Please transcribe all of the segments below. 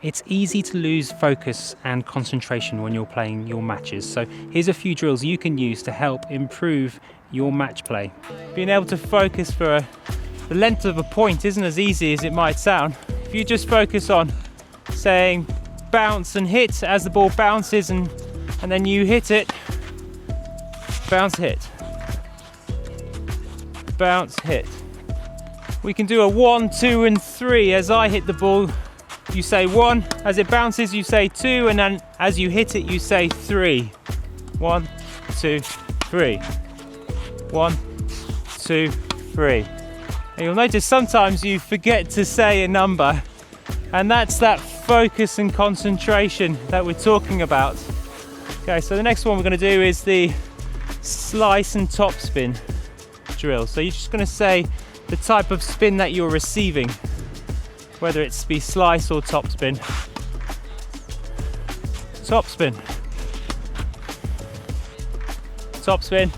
It's easy to lose focus and concentration when you're playing your matches, so here's a few drills you can use to help improve your match play. Being able to focus for the length of a point isn't as easy as it might sound. If you just focus on saying bounce and hit as the ball bounces and then you hit it, bounce, hit, bounce, hit. We can do a 1, 2 and 3 as I hit the ball. You say 1, as it bounces you say 2, and then as you hit it you say 3. 1, 2, 3. 1, 2, 3. And you'll notice sometimes you forget to say a number, and that's that focus and concentration that we're talking about. Okay, so the next one we're going to do is the slice and topspin drill. So you're just going to say the type of spin that you're receiving, whether it's be slice or topspin. Topspin. Topspin.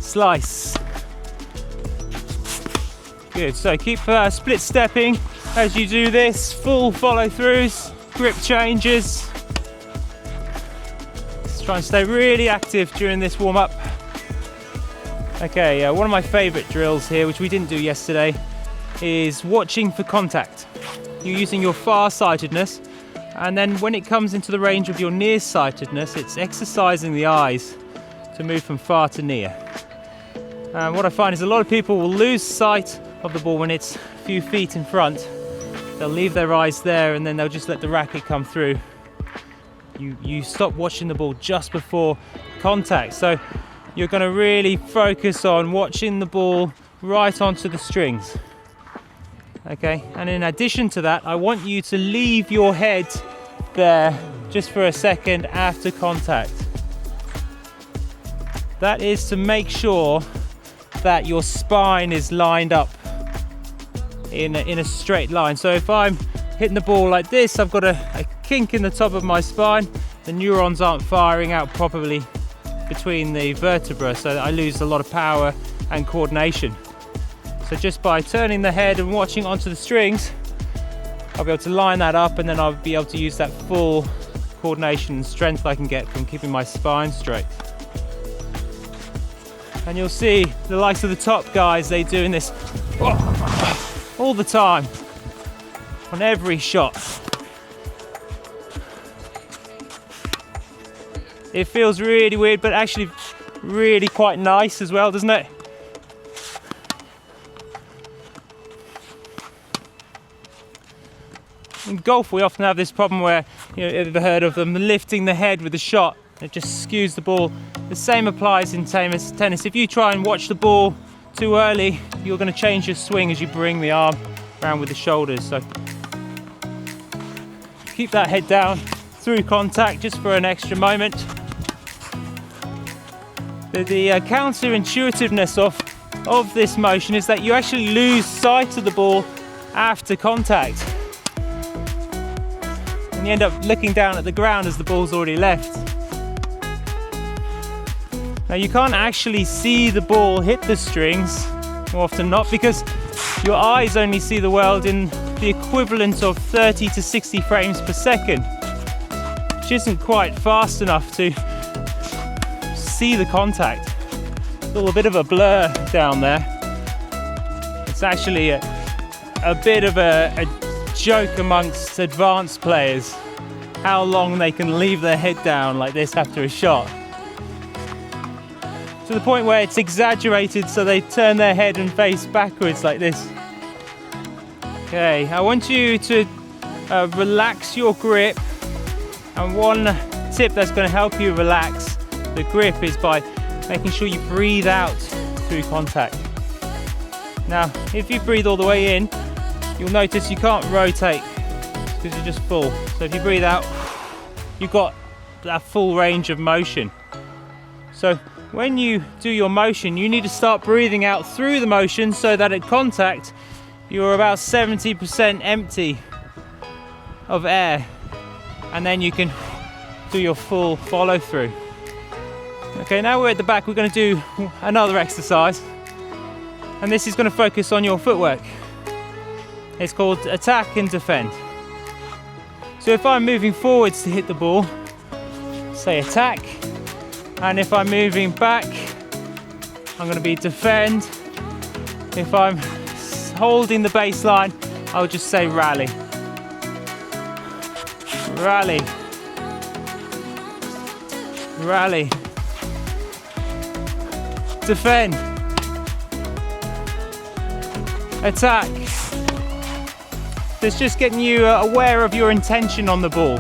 Slice. Good, so keep split stepping as you do this, full follow throughs, grip changes. Let's try and stay really active during this warm up. Okay, one of my favourite drills here, which we didn't do yesterday, is watching for contact. You're using your far-sightedness, and then when it comes into the range of your near-sightedness, it's exercising the eyes to move from far to near. What I find is a lot of people will lose sight of the ball when it's a few feet in front. They'll leave their eyes there and then they'll just let the racket come through. You stop watching the ball just before contact, so you're going to really focus on watching the ball right onto the strings. Okay, and in addition to that, I want you to leave your head there just for a second after contact. That is to make sure that your spine is lined up in a straight line. So if I'm hitting the ball like this, I've got a kink in the top of my spine. The neurons aren't firing out properly between the vertebrae, so I lose a lot of power and coordination. So just by turning the head and watching onto the strings, I'll be able to line that up, and then I'll be able to use that full coordination and strength I can get from keeping my spine straight. And you'll see the likes of the top guys, they're doing this all the time on every shot. It feels really weird, but actually really quite nice as well, doesn't it? In golf, we often have this problem where, you've ever heard of them lifting the head with the shot? It just skews the ball. The same applies in tennis. If you try and watch the ball too early, you're going to change your swing as you bring the arm around with the shoulders. So keep that head down through contact just for an extra moment. The counterintuitiveness of this motion is that you actually lose sight of the ball after contact. And you end up looking down at the ground as the ball's already left. Now you can't actually see the ball hit the strings, more often not, because your eyes only see the world in the equivalent of 30 to 60 frames per second, which isn't quite fast enough to see the contact. It's all a bit of a blur down there. It's actually a bit of a joke amongst advanced players, how long they can leave their head down like this after a shot. To the point where it's exaggerated, so they turn their head and face backwards like this. Okay, I want you to relax your grip, and one tip that's going to help you relax the grip is by making sure you breathe out through contact. Now, if you breathe all the way in, you'll notice you can't rotate because you're just full. So if you breathe out, you've got that full range of motion. So when you do your motion, you need to start breathing out through the motion so that at contact, you're about 70% empty of air, and then you can do your full follow through. Okay, now we're at the back, we're going to do another exercise, and this is going to focus on your footwork. It's called attack and defend. So if I'm moving forwards to hit the ball, say attack, and if I'm moving back, I'm going to be defend. If I'm holding the baseline, I'll just say rally. Rally. Rally. Defend. Attack. It's just getting you aware of your intention on the ball.